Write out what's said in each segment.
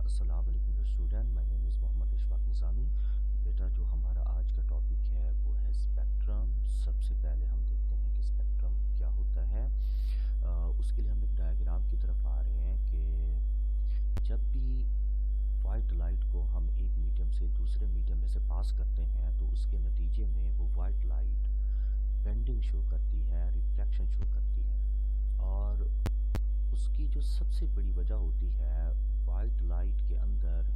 अस्सलाम वालेकुम student, my name is Mohammad Ishfaq Nizami. बेटा, जो हमारा आज का टॉपिक है वो है स्पेक्ट्रम। सबसे पहले हम देखते हैं कि स्पेक्ट्रम क्या होता है। उसके लिए हम एक डायग्राम की तरफ आ रहे हैं कि जब भी वाइट लाइट को हम एक मीडियम से दूसरे मीडियम में से पास करते हैं तो उसके नतीजे में वो वाइट लाइट बेंडिंग शो करती है, रिफ्लेक्शन शो करती है। और उसकी जो सबसे बड़ी वजह होती है, वाइट लाइट के अंदर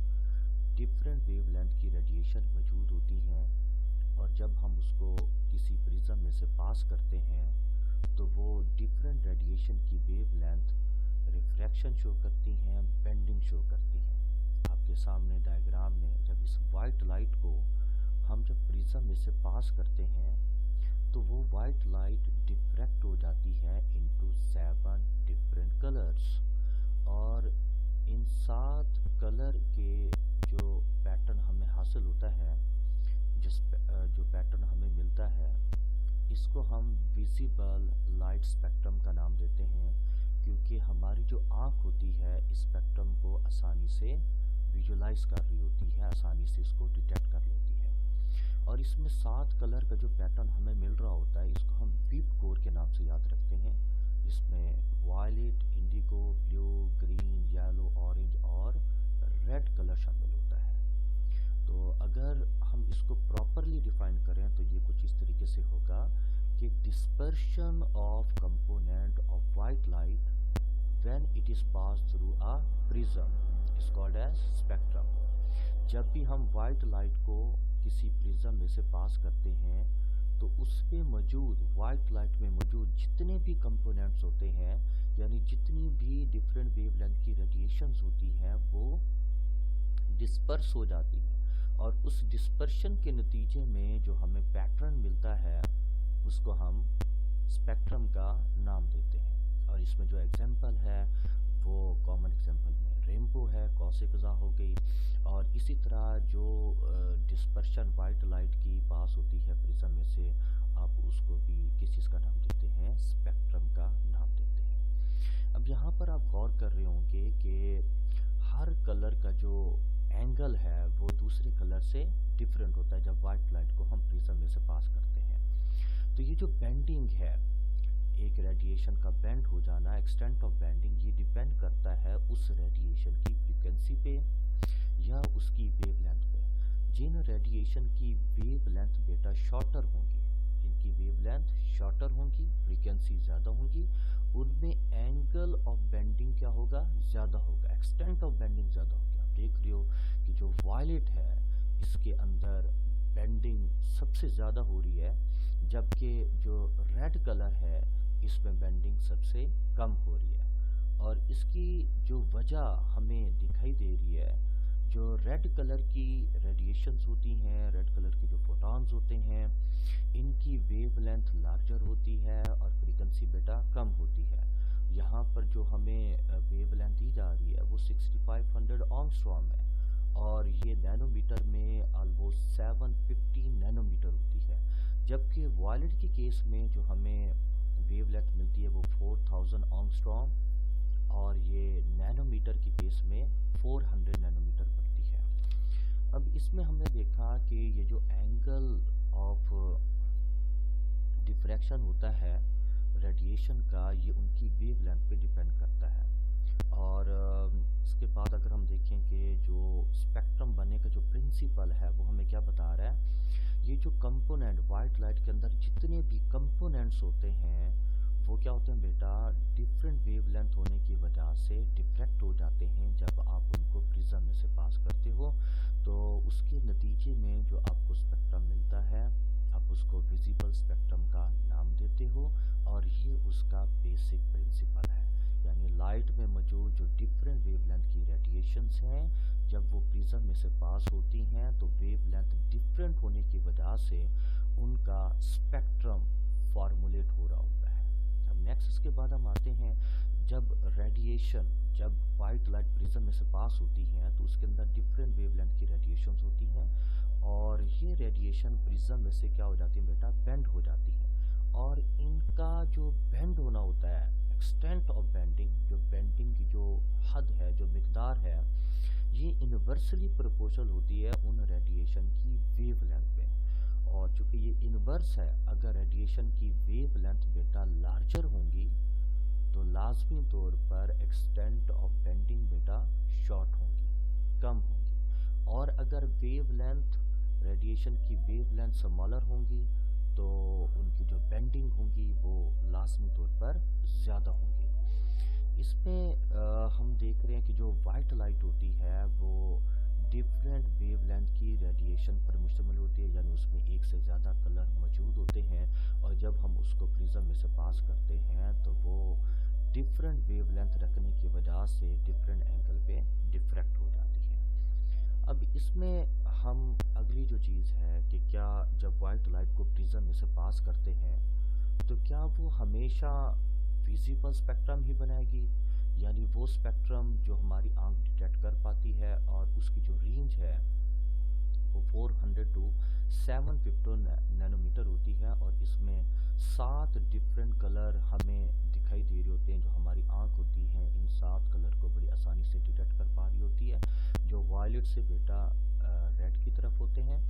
डिफरेंट वेवलेंथ की रेडिएशन मौजूद होती हैं और जब हम उसको किसी प्रिज्म में से पास करते हैं तो वो डिफरेंट रेडिएशन की वेवलेंथ रिफ्रैक्शन शो करती हैं, बेंडिंग शो करती हैं। आपके सामने डायग्राम में जब इस वाइट लाइट को हम जब प्रिज्म में से पास करते हैं तो वो वाइट लाइट डिफ्रैक्ट हो जाती है इनटू 7 डिफरेंट कलर्स। और इन 7 कलर के जो पैटर्न हमें हासिल होता है, जो पैटर्न हमें मिलता है, इसको हम विजिबल लाइट स्पेक्ट्रम का नाम देते हैं, क्योंकि हमारी जो आँख होती है इस स्पेक्ट्रम को आसानी से विजुलाइज कर रही होती है, आसानी से इसको डिटेक्ट कर लेती है। और इसमें 7 कलर का जो पैटर्न हमें मिल रहा होता है इसको हम वीप कोर के नाम से याद रखते हैं। इसमें violet, indigo, blue, green, yellow, orange और रेड कलर शामिल होता है। तो अगर हम इसको प्रॉपरली डिफाइन करें तो ये कुछ इस तरीके से होगा कि dispersion of component of white light when it is pass through a prism is called as spectrum. जब भी हम वाइट लाइट को किसी प्रिज्म में से पास करते हैं तो उसमें मौजूद वाइट लाइट में मौजूद जितने भी कंपोनेंट्स होते हैं, यानी जितनी भी डिफरेंट वेवलेंथ की रेडिएशंस होती हैं, वो डिस्पर्स हो जाती हैं और उस डिस्पर्शन के नतीजे में जो हमें पैटर्न मिलता है उसको हम स्पेक्ट्रम का नाम देते हैं। और इसमें जो एग्जांपल है वो कॉमन एग्जांपल में रेनबो है, कौसिक-क़ज़ा हो गई, और इसी तरह जो डिस्पर्शन वाइट लाइट की पास होती है प्रिज्म में से, आप उसको भी किस चीज़ का नाम देते हैं, स्पेक्ट्रम का नाम देते हैं। अब यहाँ पर आप गौर कर रहे होंगे कि हर कलर का जो एंगल है वो दूसरे कलर से डिफरेंट होता है जब वाइट लाइट को हम प्रिज्म में से पास करते हैं। तो ये जो बेंडिंग है, एक रेडिएशन का बेंड हो जाना, एक्सटेंट ऑफ बेंडिंग, ये डिपेंड करता है उस रेडिएशन की फ्रीक्वेंसी पे या उसकी वेवलेंथ पे। जिन रेडिएशन की वेवलेंथ बेटा शॉर्टर होंगी, जिनकी वेवलेंथ शॉर्टर होंगी, फ्रीक्वेंसी ज़्यादा होंगी, उनमें एंगल ऑफ बेंडिंग क्या होगा, ज़्यादा होगा, एक्सटेंट ऑफ बेंडिंग ज़्यादा होगी। आप देख रहे हो कि जो वायलेट है इसके अंदर बेंडिंग सबसे ज़्यादा हो रही है, जबकि जो रेड कलर है इसमें बेंडिंग सबसे कम हो रही है। और इसकी जो वजह हमें दिखाई दे रही है, जो रेड कलर की रेडिएशंस होती हैं, रेड कलर के जो फोटॉन्स होते हैं, इनकी वेवलेंथ लार्जर होती है और फ्रीक्वेंसी बेटा कम होती है। यहाँ पर जो हमें वेवलेंथ दी जा रही है वो 6500 एंगस्ट्रॉम है और ये नैनोमीटर में ऑलमोस्ट 750 नैनोमीटर होती है, जबकि वायलेट के केस में जो हमें वेवलेंथ मिलती है वो 4000 एंगस्ट्रॉम और ये नैनोमीटर के केस में 400 नैनोमीटर पड़ती है। अब इसमें हमने देखा कि ये जो एंगल ऑफ डिफ्रैक्शन होता है रेडिएशन का, ये उनकी वेवलेंथ पे डिपेंड करता है। और इसके बाद अगर हम देखें कि जो स्पेक्ट्रम बनने का जो प्रिंसिपल है वो हमें क्या बता रहा है, ये जो कंपोनेंट वाइट लाइट के अंदर जितने भी कंपोनेंट्स होते हैं वो क्या होते हैं बेटा, डिफरेंट वेवलेंथ होने की वजह से डिफ्रैक्ट हो जाते हैं। जब आप उनको प्रिज्म में से पास करते हो तो उसके नतीजे में जो आपको स्पेक्ट्रम मिलता है, आप उसको विजिबल स्पेक्ट्रम का नाम देते हो और ये उसका बेसिक प्रिंसिपल है। यानी लाइट में मौजूद जो डिफरेंट वेवलेंथ की रेडिएशंस हैं, जब वो प्रिज्म में से पास होती हैं तो वेवलेंथ डिफरेंट होने की वजह से उनका स्पेक्ट्रम फॉर्मुलेट हो रहा होता है। अब नेक्स्ट इसके बाद हम आते हैं, जब रेडिएशन, जब वाइट लाइट प्रिज्म में से पास होती है तो उसके अंदर डिफरेंट वेवलेंथ की रेडिएशंस होती हैं और ये रेडिएशन प्रिज्म में से क्या हो जाती है बेटा, बेंड हो जाती है। और इनका जो बेंड होना होता है, एक्सटेंट ऑफ बेंडिंग, जो बेंडिंग की जो हद है, जो मिकदार है, ये इन्वर्सली प्रोपोर्शनल होती है उन रेडिएशन की वेवलेंथ पे। और चूंकि ये इन्वर्स है, अगर रेडिएशन की वेवलेंथ बेटा लार्जर होंगी तो लाजमी तौर पर एक्सटेंट ऑफ बेंडिंग बेटा शॉर्ट होंगी, कम होंगी। और अगर वेवलेंथ, रेडिएशन की वेवलेंथ स्मॉलर होंगी तो उनकी जो बेंडिंग होंगी वो लाजमी तौर पर ज़्यादा होंगी। इसमें हम देख रहे हैं कि जो वाइट लाइट होती है वो डिफरेंट वेवलेंथ की रेडिएशन पर मुश्तमिल होती है, यानी उसमें एक से ज़्यादा कलर मौजूद होते हैं। और जब हम उसको प्रिज्म में से पास करते हैं तो वो डिफरेंट वेवलेंथ रखने की वजह से डिफरेंट एंगल पे डिफ्रैक्ट हो जाती है। अब इसमें हम अगली जो चीज़ है कि क्या जब वाइट लाइट को प्रिज्म में से पास करते हैं तो क्या वो हमेशा विजिबल स्पेक्ट्रम ही बनाएगी, यानी वो स्पेक्ट्रम जो हमारी आंख डिटेक्ट कर पाती है और उसकी जो रेंज है वो 400 टू 750 नैनोमीटर होती है। और इसमें 7 डिफरेंट कलर हमें दिखाई दे रहे होते हैं। जो हमारी आंख होती है इन 7 कलर को बड़ी आसानी से डिटेक्ट कर पा रही होती है। जो वायलेट से बेटा रेड की तरफ होते हैं।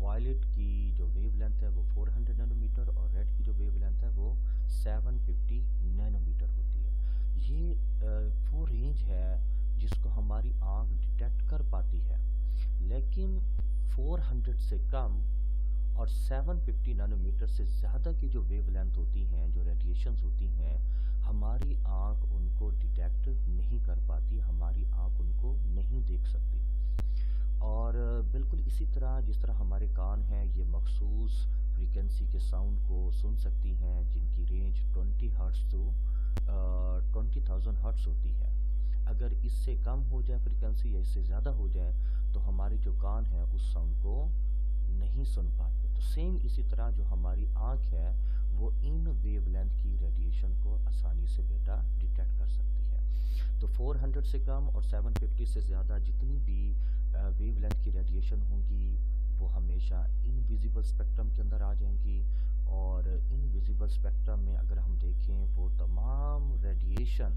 वायलेट की जो वेवलेंथ है वो 400 नैनोमीटर और रेड की जो वेवलेंथ है वो 750 नैनोमीटर होती है। ये वो रेंज है जिसको हमारी आंख डिटेक्ट कर पाती है। लेकिन 400 से कम और 750 नैनोमीटर से ज़्यादा की जो वेवलेंथ होती हैं, जो रेडिएशंस होती हैं, हमारी आंख उनको डिटेक्ट नहीं कर पाती, हमारी आंख उनको नहीं देख सकती। और बिल्कुल इसी तरह जिस तरह हमारे कान हैं ये मखसूस फ्रीक्वेंसी के साउंड को सुन सकती हैं जिनकी रेंज 20 हर्ट्ज़ टू 20,000 हर्ट्ज़ होती है। अगर इससे कम हो जाए फ्रीक्वेंसी या इससे ज़्यादा हो जाए तो हमारे जो कान हैं उस साउंड को नहीं सुन पाते। तो सेम इसी तरह जो हमारी आँख है वो इन वेवलेंथ की रेडिएशन को आसानी से बेटा डिटेक्ट कर सकती है। तो 400 से कम और 750 से ज़्यादा जितनी भी वेवलेंथ की रेडिएशन होंगी वो हमेशा इनविजिबल स्पेक्ट्रम के अंदर आ जाएंगी। और इनविजिबल स्पेक्ट्रम में अगर हम देखें वो तमाम रेडिएशन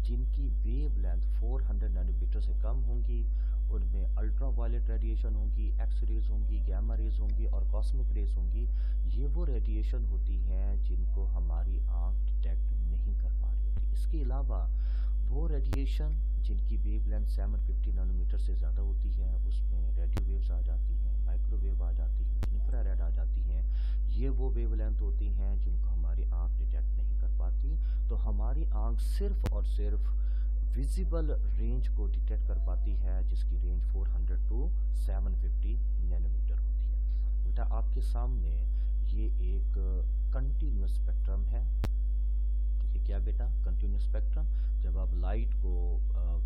जिनकी वेवलेंथ 400 नैनोमीटर से कम होंगी उनमें अल्ट्रा वायलेट रेडिएशन होंगी, एक्स रेज होंगी, गैमा रेज होंगी और कॉस्मिक रेज होंगी। ये वो रेडिएशन होती हैं जिनको हमारी आँख डिटेक्ट नहीं कर पा रही होती। इसके अलावा वो रेडिएशन जिनकी वेवलेंथ 750 नैनोमीटर से ज़्यादा होती है उसमें रेडियो वेव्स आ जाती हैं, माइक्रोवेव आ जाती हैं, इंफ्रारेड आ जाती हैं। ये वो वेवलेंथ होती हैं जिनको हमारी आँख डिटेक्ट नहीं कर पाती। तो हमारी आँख सिर्फ और सिर्फ विजिबल रेंज को डिटेक्ट कर पाती है जिसकी रेंज 400 टू 750 नैनोमीटर होती है। बेटा आपके सामने ये एक कंटिन्यूस स्पेक्ट्रम है। ये क्या बेटा? Continuous spectrum. जब आप लाइट को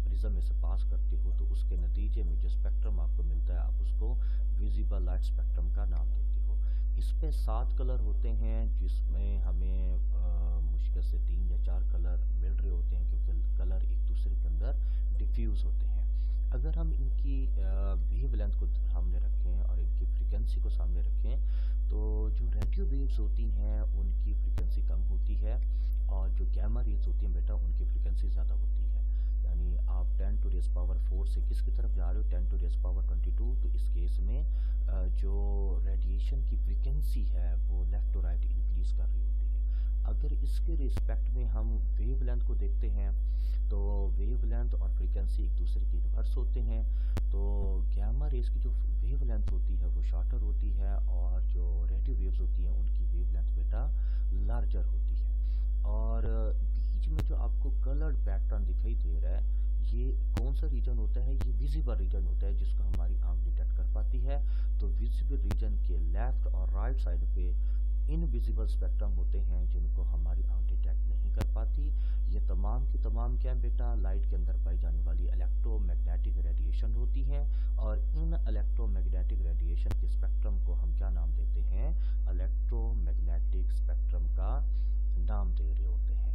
प्रिज्म में से पास करते हो तो उसके नतीजे में जो स्पेक्ट्रम आपको मिलता है आप उसको विजिबल लाइट स्पेक्ट्रम का नाम देते हो। इस पे 7 कलर होते हैं जिसमें हमें मुश्किल से 3 या 4 कलर मिल रहे होते हैं क्योंकि कलर एक दूसरे के अंदर डिफ्यूज़ होते हैं। अगर हम इनकी वेवलेंथ को सामने रखें और इनकी फ्रीक्वेंसी को सामने रखें तो जो रेडियो वेव्स होती हैं उनकी फ्रीक्वेंसी कम होती है और जो गैमा रेज होती हैं बेटा उनकी फ्रीक्वेंसी ज़्यादा होती है। यानी आप 10 टू रेज़ पावर 4 से किसकी तरफ जा रहे हो? 10 टू रेज़ पावर 22। तो इस केस में जो रेडिएशन की फ्रीक्वेंसी है वो लेफ़्ट टू राइट इंक्रीज़ कर रही होती है। अगर इसके रिस्पेक्ट में हम वेवलेंथ को देखते हैं तो वेवलेंथ और फ्रीक्वेंसी एक दूसरे की रिवर्स होते हैं। तो गैमा रेज की जो वेवलेंथ होती है वो शॉर्टर होती है और जो रेडियो वेव्स होती हैं उनकी वेवलेंथ बेटा लार्जर होती है। और बीच में जो आपको कलर्ड पैटर्न दिखाई दे रहा है ये कौन सा रीजन होता है? ये विजिबल रीजन होता है जिसको हमारी आंख डिटेक्ट कर पाती है। तो विजिबल रीजन के लेफ्ट और राइट साइड पे इनविजिबल स्पेक्ट्रम होते हैं जिनको हमारी आंख डिटेक्ट नहीं कर पाती। ये तमाम की तमाम क्या बेटा? लाइट के अंदर पाई जाने वाली इलेक्ट्रोमैग्नेटिक रेडिएशन होती हैं और इन इलेक्ट्रोमैग्नेटिक रेडिएशन के स्पेक्ट्रम को हम क्या नाम देते हैं? इलेक्ट्रोमैग्नेटिक स्पेक्ट्रम का नाम दे रहे होते हैं।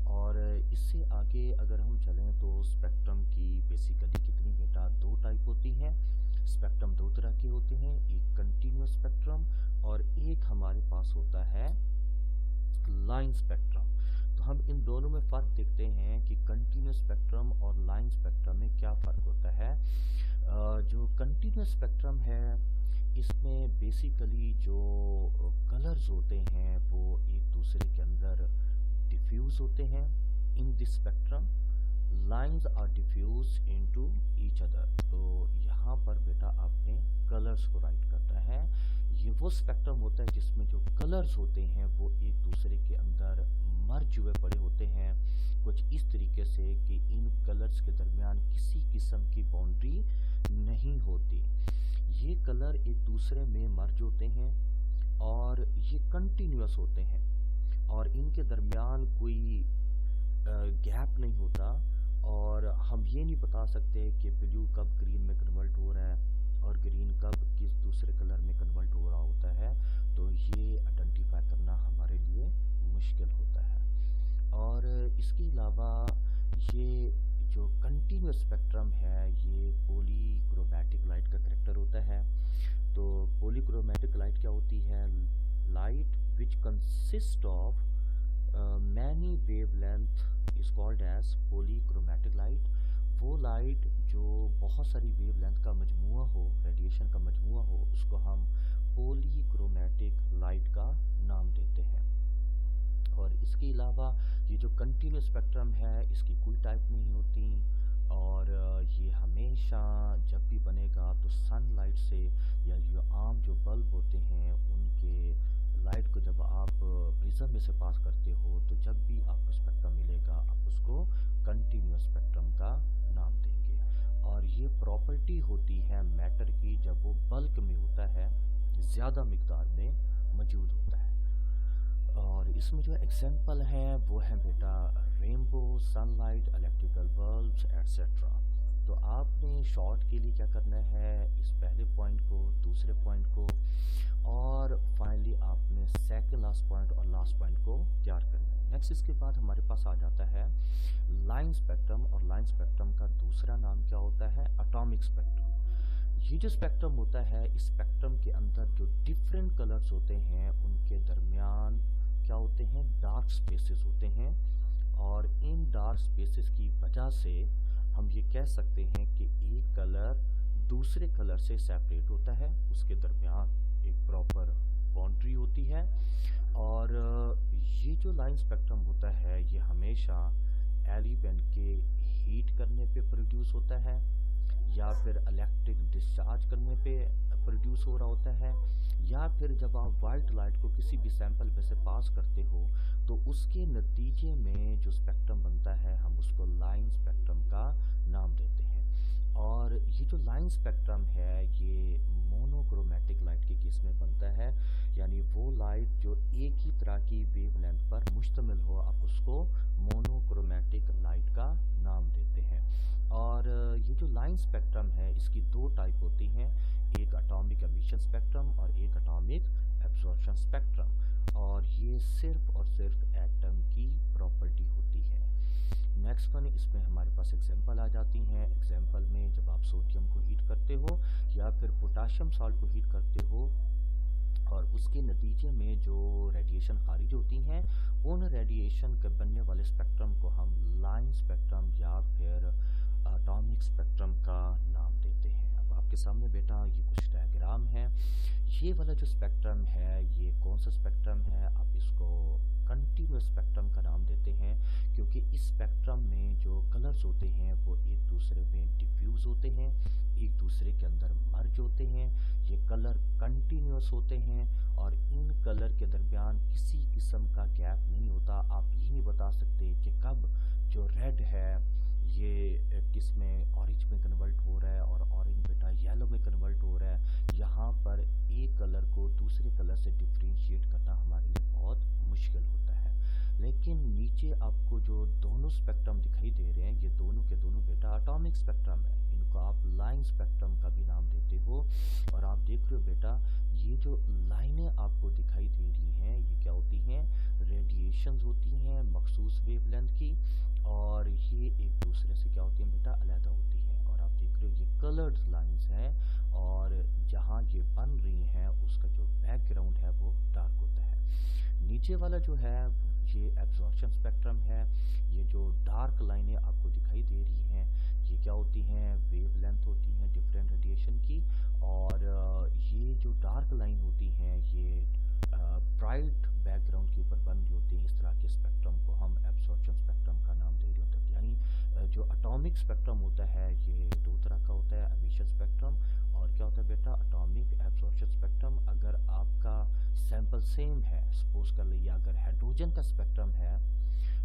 और इससे आगे अगर हम चलें तो स्पेक्ट्रम की बेसिकली कितनी बेटा? 2 टाइप होती हैं। स्पेक्ट्रम 2 तरह के होते हैं, एक कंटिन्यूस स्पेक्ट्रम और एक हमारे पास होता है लाइन स्पेक्ट्रम। तो हम इन दोनों में फ़र्क देखते हैं कि कंटिन्यूस स्पेक्ट्रम और लाइन स्पेक्ट्रम में क्या फ़र्क होता है। कंटीन्यूअस स्पेक्ट्रम है, इसमें बेसिकली जो कलर्स होते हैं वो एक दूसरे के अंदर डिफ्यूज होते हैं। In this spectrum lines are diffuse into each other. तो यहाँ पर बेटा आपने कलर्स को राइट करना है। ये वो स्पेक्ट्रम होता है जिसमें जो कलर्स होते हैं वो एक दूसरे के अंदर मर्ज हुए पड़े होते हैं, कुछ इस तरीके से कि इन कलर्स के दरमियान किसी किस्म की बाउंड्री नहीं होती। ये कलर एक दूसरे में मर्ज होते हैं और ये कंटिन्यूअस होते हैं और इनके दरमियान कोई गैप नहीं होता और हम ये नहीं बता सकते कि ब्लू कब ग्रीन में कन्वर्ट हो रहा है और ग्रीन कब किस दूसरे कलर में कन्वर्ट हो रहा होता है। तो ये आइडेंटिफाई करना हमारे लिए मुश्किल होता है। और इसके अलावा ये जो कंटिन्यूअस स्पेक्ट्रम है ये पॉलीक्रोमैटिक लाइट का करैक्टर होता है। तो पॉलीक्रोमैटिक लाइट क्या होती है? Light which consist of many wavelength is called as polychromatic light. वो लाइट जो बहुत सारी वेवलेंथ का मजमुआ हो, रेडिएशन का मजमुआ हो, उसको हम पॉलीक्रोमैटिक लाइट का नाम देते हैं। और इसके अलावा ये जो कंटिन्यूअस स्पेक्ट्रम है इसकी कोई टाइप नहीं होती और ये हमेशा जब भी बनेगा तो सनलाइट से या जो आम जो बल्ब होते हैं उनके लाइट को जब आप प्रिज्म में से पास करते हो तो जब भी आपको स्पेक्ट्रम मिलेगा आप उसको कंटिन्यूअस स्पेक्ट्रम का नाम देंगे। और ये प्रॉपर्टी होती है मैटर की जब वो बल्क में होता है, ज़्यादा मिकदार में मौजूद होता है। और इसमें जो एग्जांपल है वो है बेटा rainbow, sunlight, electrical bulbs etcetera. तो आपने शॉर्ट के लिए क्या करना है, इस पहले पॉइंट को, दूसरे पॉइंट को और फाइनली आपने सेकंड लास्ट पॉइंट और लास्ट पॉइंट को तैयार करना है। नेक्स्ट इसके बाद हमारे पास आ जाता है लाइन स्पेक्ट्रम। और लाइन स्पेक्ट्रम का दूसरा नाम क्या होता है? Atomic spectrum. ये जो स्पेक्ट्रम होता है, इस स्पेक्ट्रम के अंदर जो डिफरेंट कलर्स होते हैं उनके दरमियान क्या होते हैं? डार्क स्पेसेस होते हैं। और इन डार्क स्पेसेस की वजह से हम ये कह सकते हैं कि एक कलर दूसरे कलर से सेपरेट होता है, उसके दरमियान एक प्रॉपर बाउंड्री होती है। और ये जो लाइन स्पेक्ट्रम होता है ये हमेशा एलिमेंट के हीट करने पे प्रोड्यूस होता है या फिर इलेक्ट्रिक डिस्चार्ज करने पे प्रोड्यूस हो रहा होता है, या फिर जब आप वाइट लाइट को किसी भी सैंपल में से पास करते हो तो उसके नतीजे में जो स्पेक्ट्रम बनता है हम उसको लाइन स्पेक्ट्रम का नाम देते हैं। और ये जो लाइन स्पेक्ट्रम है ये मोनोक्रोमैटिक लाइट के केस में बनता है, यानी वो लाइट जो एक ही तरह की वेवलेंथ पर मुश्तमिल हो आप उसको मोनोक्रोमैटिक लाइट का नाम देते हैं। और ये जो लाइन स्पेक्ट्रम है इसकी दो टाइप होती हैं, एक एटॉमिक एमिशन स्पेक्ट्रम और एक एटॉमिक एब्जॉर्प्शन स्पेक्ट्रम। और ये सिर्फ और सिर्फ एटम की प्रॉपर्टी होती है। नेक्स्ट वन, इसमें हमारे पास एग्जांपल आ जाती हैं। एग्जांपल में जब आप सोडियम को हीट करते हो या फिर पोटाशियम सॉल्ट को हीट करते हो और उसके नतीजे में जो रेडिएशन खारिज होती हैं उन रेडिएशन के बनने वाले स्पेक्ट्रम को हम लाइन स्पेक्ट्रम या फिर एटॉमिक स्पेक्ट्रम का नाम देते हैं। अब आपके सामने बेटा ये कुछ डायग्राम है। ये वाला जो स्पेक्ट्रम है ये कौन सा स्पेक्ट्रम है? आप इसको कंटिन्यूअस स्पेक्ट्रम का नाम देते हैं क्योंकि इस स्पेक्ट्रम में जो कलर्स होते हैं वो एक दूसरे में डिफ्यूज होते हैं, एक दूसरे के अंदर मर्ज होते हैं। ये कलर कंटिन्यूअस होते हैं और इन कलर के दरमियान किसी किस्म का गैप नहीं होता। आप ये नहीं बता सकते कि कब जो रेड है ये किस में ऑरेंज में कन्वर्ट हो रहा है और ऑरेंज बेटा येलो में कन्वर्ट हो रहा है। यहाँ पर एक कलर को दूसरे कलर से डिफ्रेंशिएट करना हमारे लिए बहुत मुश्किल होता है। लेकिन नीचे आपको जो दोनों स्पेक्ट्रम दिखाई दे रहे हैं ये दोनों के दोनों बेटा एटॉमिक स्पेक्ट्रम है। इनको आप लाइन स्पेक्ट्रम का भी नाम देते हो। और आप देख रहे हो बेटा ये जो लाइनें आपको दिखाई दे रही हैं ये क्या होती हैं? रेडिएशंस होती हैं मखसूस वेवलेंथ की, और ये एक दूसरे से क्या होती हैं बेटा? अलग होती हैं। और आप देख रहे हो ये कलर्ड लाइंस हैं और जहाँ ये बन रही हैं उसका जो बैकग्राउंड है वो डार्क होता है। नीचे वाला जो है ये एब्जॉर्प्शन स्पेक्ट्रम है। ये जो डार्क लाइनें आपको दिखाई दे रही हैं ये क्या होती हैं? वेवलेंथ वेवलेंथ होती हैं डिफरेंट रेडिएशन की, और ये जो डार्क लाइन होती हैं ये ब्राइट बैकग्राउंड के ऊपर बन रही होती हैं। इस तरह के स्पेक्ट्रम को हम एब्जॉर्प्शन स्पेक्ट्रम का नाम दे रहे होते हैं। यानी जो एटॉमिक स्पेक्ट्रम होता है ये दो तरह का होता है, एमिशन स्पेक्ट्रम और क्या होता है बेटा, एटॉमिक एब्जॉर्प्शन स्पेक्ट्रम। अगर आपका सैंपल सेम है, सपोज कर लीजिए अगर हाइड्रोजन का स्पेक्ट्रम है,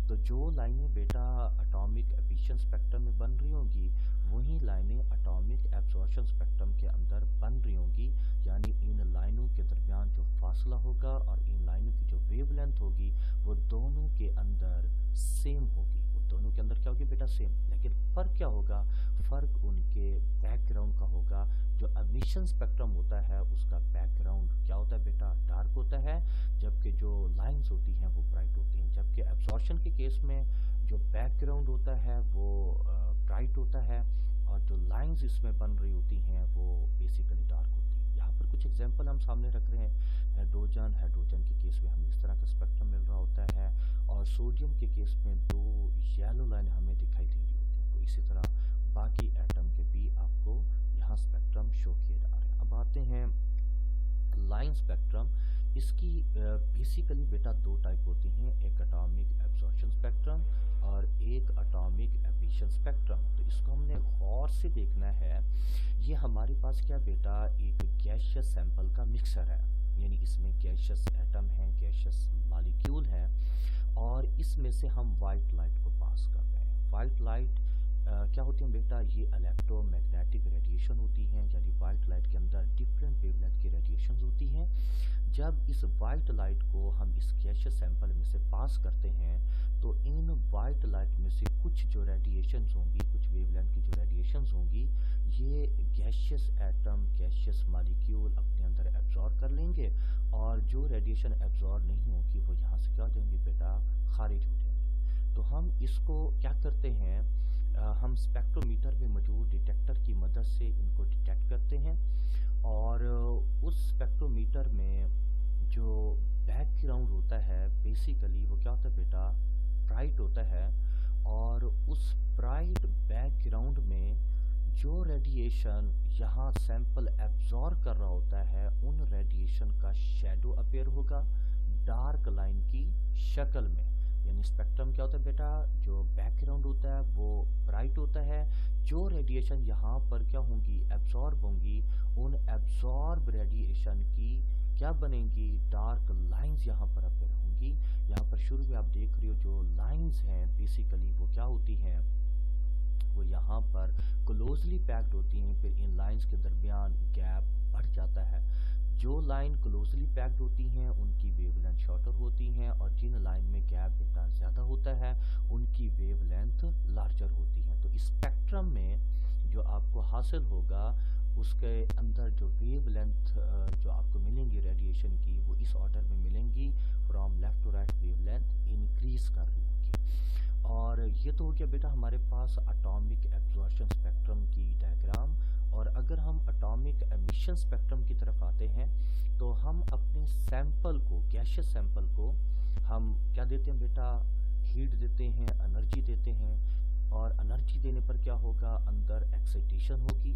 तो जो लाइनें बेटा एटॉमिक एमिशन स्पेक्ट्रम में बन रही होंगी वही लाइनें एटॉमिक एब्जॉर्प्शन स्पेक्ट्रम के अंदर बन रही होंगी। यानी इन लाइनों के दरमियान जो फासला होगा और इन लाइनों की जो वेवलेंथ होगी वो दोनों के अंदर सेम होगी। वो दोनों के अंदर क्या होगी बेटा, सेम। लेकिन फ़र्क क्या होगा, फ़र्क उनके बैकग्राउंड का होगा। जो एमिशन स्पेक्ट्रम होता है उसका बैकग्राउंड क्या होता है बेटा, डार्क होता है, जबकि जो लाइंस होती हैं वो ब्राइट होती हैं। जबकि एब्जॉर्प्शन के केस में जो बैकग्राउंड होता है वो ब्राइट होता है और जो लाइंस इसमें बन रही होती हैं वो बेसिकली डार्क होती हैं। यहाँ पर कुछ एग्जांपल हम सामने रख रहे हैं। हाइड्रोजन के केस में हमें इस तरह का स्पेक्ट्रम मिल रहा होता है और सोडियम के केस में दो येलो लाइन हमें दिखाई दे रही होती हैं। तो इसी तरह बाकी एटम के भी आपको यहाँ स्पेक्ट्रम शो किए जा रहे हैं। अब आते हैं लाइन स्पेक्ट्रम। इसकी बेसिकली बेटा दो टाइप होती हैं, एक एटॉमिक एब्जॉर्प्शन स्पेक्ट्रम और एक एटॉमिक एमिशन स्पेक्ट्रम। तो इसको हमने गौर से देखना है। ये हमारे पास क्या बेटा, एक गैसियस सैंपल का मिक्सर है, यानी इसमें गैसियस एटम है, गैसियस मॉलिक्यूल है और इसमें से हम वाइट लाइट को पास कर रहे हैं। वाइट लाइट क्या होती है बेटा, ये इलेक्ट्रोमैग्नेटिक रेडिएशन होती हैं। यानी वाइट लाइट के अंदर डिफरेंट वेवलेंथ की रेडिएशन होती हैं। जब इस वाइट लाइट को हम इस गैसियस सैंपल में से पास करते हैं तो इन वाइट लाइट में से कुछ जो रेडिएशंस होंगी, कुछ वेवलेंथ की जो रेडिएशंस होंगी, ये गैसियस एटम, गैसियस मॉलिक्यूल अपने अंदर एब्जॉर्ब कर लेंगे और जो रेडिएशन एब्जॉर्ब नहीं होगी वो यहाँ से क्या हो जाएंगी बेटा, खारिज हो जाएंगी। तो हम इसको क्या करते हैं, हम स्पेक्ट्रोमीटर में मौजूद डिटेक्टर की मदद से इनको डिटेक्ट करते हैं और उस स्पेक्ट्रोमीटर में जो बैकग्राउंड होता है बेसिकली वो क्या होता है बेटा, ब्राइट होता है और उस ब्राइट बैकग्राउंड में जो रेडिएशन यहाँ सैंपल एब्जॉर्ब कर रहा होता है उन रेडिएशन का शैडो अपीयर होगा डार्क लाइन की शक्ल में। यानी स्पेक्ट्रम क्या होता है बेटा, जो बैकग्राउंड होता है वो ब्राइट होता है, जो रेडिएशन यहाँ पर क्या होंगी, एब्जॉर्ब होंगी, उन एब्जॉर्ब रेडिएशन की क्या बनेंगी, डार्क लाइंस यहाँ पर अपीयर होंगी। यहाँ पर शुरू में आप देख रहे हो जो लाइंस हैं बेसिकली वो क्या होती हैं, वो यहाँ पर क्लोजली पैक्ड होती हैं, फिर इन लाइंस के दरमियान गैप बढ़ जाता है। जो लाइन क्लोजली पैक्ड होती हैं उनकी वेवलेंथ शॉर्टर होती हैं और जिन लाइन में गैप बेटा ज़्यादा होता है उनकी वेवलेंथ लार्जर होती है। तो स्पेक्ट्रम में जो आपको हासिल होगा उसके अंदर जो वेवलेंथ जो आपको मिलेंगी रेडिएशन की वो इस ऑर्डर में मिलेंगी, from left to right wavelength increase कर रही होगी। और ये तो हो गया बेटा हमारे पास एटॉमिक एब्जॉर्प्शन स्पेक्ट्रम की डायग्राम। और अगर हम एटॉमिक एमिशन स्पेक्ट्रम की तरफ आते हैं तो हम अपने सैंपल को, गैसियस सैंपल को हम क्या देते हैं बेटा, हीट देते हैं, एनर्जी देते हैं और एनर्जी देने पर क्या होगा, अंदर एक्साइटेशन होगी।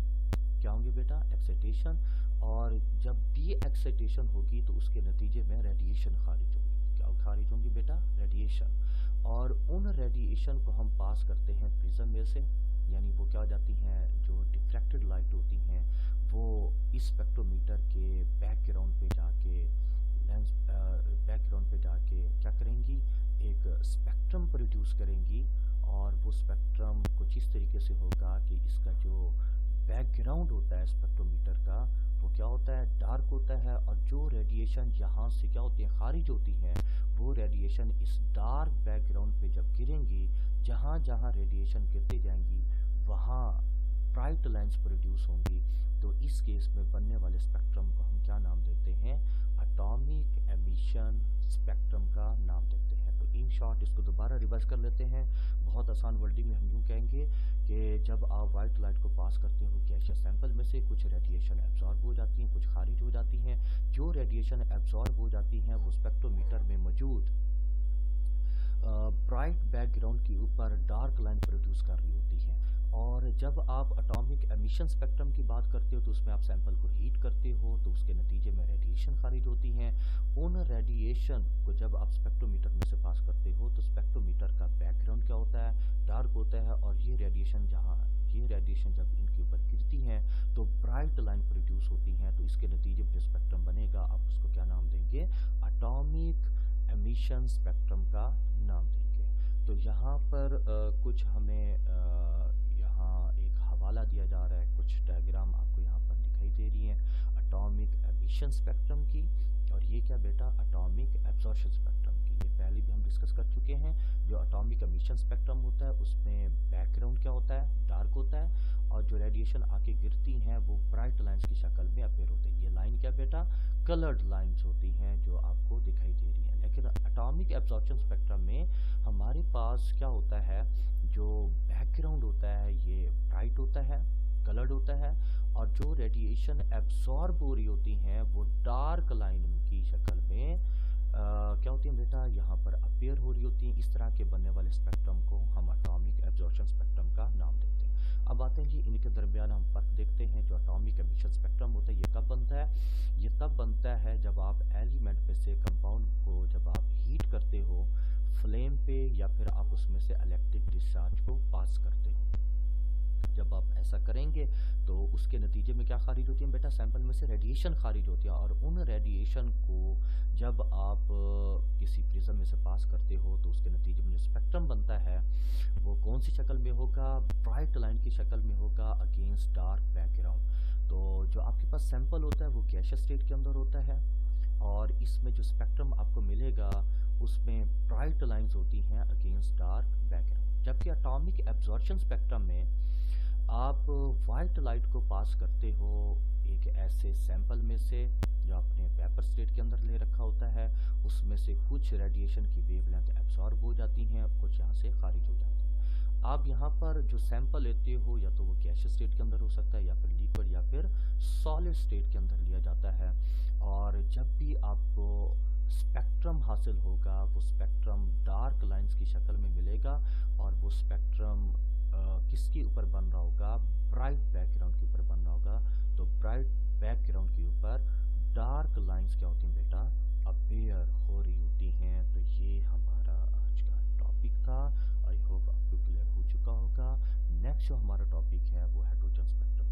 क्या होंगे बेटा, एक्साइटेशन। और जब भी एक्साइटेशन होगी तो उसके नतीजे में रेडिएशन खारिज होगी। क्या खारिज होंगी बेटा, रेडिएशन। और उन रेडिएशन को हम पास करते हैं प्रिज्म में से, यानी वो क्या हो जाती हैं, जो डिफ्रैक्टेड लाइट होती हैं वो इस स्पेक्ट्रोमीटर के बैकग्राउंड पे जाके लेंस बैकग्राउंड पे जाके क्या करेंगी, एक स्पेक्ट्रम प्रोड्यूस करेंगी। और वो स्पेक्ट्रम कुछ इस तरीके से होगा कि इसका जो बैकग्राउंड होता है स्पेक्ट्रोमीटर का वो क्या होता है, डार्क होता है और जो रेडिएशन यहाँ से क्या होती है, खारिज होती है, वो रेडिएशन इस डार्क बैकग्राउंड पे जब गिरेंगी, जहाँ जहाँ रेडिएशन गिरती जाएंगी वहाँ ब्राइट लाइंस प्रोड्यूस होंगी। तो इस केस में बनने वाले स्पेक्ट्रम को हम क्या नाम देते हैं, एटॉमिक एमिशन स्पेक्ट्रम का नाम देते हैं। तो इन शॉर्ट इसको दोबारा रिवाइज कर लेते हैं। बहुत आसान वर्डिंग में हम यूँ कहेंगे कि जब आप वाइट लाइट को पास करते हो गैसियस सैंपल में से, कुछ रेडिएशन एब्जॉर्ब हो जाती हैं, कुछ खारिज हो जाती हैं। जो रेडिएशन एब्जॉर्ब हो जाती हैं वो स्पेक्ट्रोमीटर में मौजूद ब्राइट बैकग्राउंड के ऊपर डार्क लाइन प्रोड्यूस कर रही होती है और जब आप एटॉमिक एमिशन स्पेक्ट्रम की बात करते हो तो उसमें आप सैंपल को हीट करते हो तो उसके नतीजे में रेडिएशन खारिज होती हैं। उन रेडिएशन को जब आप स्पेक्ट्रोमीटर में से पास करते हो तो स्पेक्ट्रोमीटर का बैकग्राउंड क्या होता है, डार्क होता है। और ये रेडिएशन जब इनके ऊपर गिरती हैं तो ब्राइट लाइन प्रोड्यूस होती हैं। तो इसके नतीजे में जो स्पेक्ट्रम बनेगा आप उसको क्या नाम देंगे, एटॉमिक एमिशन स्पेक्ट्रम का नाम देंगे। तो यहाँ पर कुछ हमें यहाँ एक हवाला दिया जा रहा है, कुछ डायग्राम आपको यहाँ पर दिखाई दे रही हैं एटॉमिक एमिशन स्पेक्ट्रम की। और ये क्या बेटा, एटॉमिक एब्जॉर्प्शन स्पेक्ट्रम की। ये पहले भी हम डिस्कस कर चुके हैं। जो एटॉमिक एमिशन स्पेक्ट्रम होता है उसमें बैकग्राउंड क्या होता है, डार्क होता है। और जो रेडिएशन आके गिरती हैं वो ब्राइट लाइंस की शक्ल में अपीयर होती है। ये लाइन क्या बेटा, कलर्ड लाइंस होती हैं जो आपको दिखाई दे रही हैं। लेकिन एटॉमिक एब्जॉर्प्शन स्पेक्ट्रम में हमारे पास क्या होता है, जो बैकग्राउंड होता है ये ब्राइट होता है, कलर्ड होता है। और जो रेडिएशन एब्जॉर्ब हो रही होती हैं वो डार्क लाइन की शक्ल में क्या होती है बेटा, यहाँ पर अपीयर हो रही होती हैं। इस तरह के बनने वाले स्पेक्ट्रम को हम एटॉमिक एब्जॉर्प्शन स्पेक्ट्रम का नाम देते हैं। अब आते हैं जी इनके दरमियान हम फर्क देखते हैं। जो एटॉमिक एमिशन स्पेक्ट्रम होता है ये कब बनता है, ये तब बनता है जब आप एलिमेंट में से कंपाउंड को जब आप हीट करते हो फ्लेम पे, या फिर आप उसमें से इलेक्ट्रिक डिस्चार्ज को पास करते हो। जब आप ऐसा करेंगे तो उसके नतीजे में क्या खारिज होती है बेटा, सैंपल में से रेडिएशन खारिज होती है। और उन रेडिएशन को जब आप किसी प्रिज्म में से पास करते हो तो उसके नतीजे में जो स्पेक्ट्रम बनता है वो कौन सी शक्ल में होगा, ब्राइट लाइन की शक्ल में होगा अगेंस्ट डार्क बैकग्राउंड। तो जो आपके पास सैंपल होता है वो गैसियस स्टेट के अंदर होता है और इसमें जो स्पेक्ट्रम आपको मिलेगा उसमें ब्राइट लाइंस होती हैं अगेंस्ट डार्क बैकग्राउंड। जबकि एटॉमिक एब्जॉर्प्शन स्पेक्ट्रम में आप वाइट लाइट को पास करते हो एक ऐसे सैंपल में से जो आपने वेपर स्टेट के अंदर ले रखा होता है, उसमें से कुछ रेडिएशन की वेवलेंथ एब्सॉर्ब हो जाती हैं, कुछ यहाँ से खारिज हो जाती हैं। आप यहाँ पर जो सैंपल लेते हो या तो वो गैसियस स्टेट के अंदर हो सकता है या फिर लिक्विड या फिर सॉलिड स्टेट के अंदर लिया जाता है। और जब भी आपको स्पेक्ट्रम हासिल होगा वो स्पेक्ट्रम डार्क लाइंस की शक्ल में मिलेगा और वो स्पेक्ट्रम किसके ऊपर बन रहा होगा, ब्राइट बैकग्राउंड के ऊपर बन रहा होगा। तो ब्राइट बैकग्राउंड के ऊपर डार्क लाइंस क्या होती हैं बेटा, अपीयर हो रही होती हैं। तो ये हमारा आज का टॉपिक था। आई होप आपको क्लियर हो चुका होगा। नेक्स्ट जो हमारा टॉपिक है वो हाइड्रोजन स्पेक्ट्रम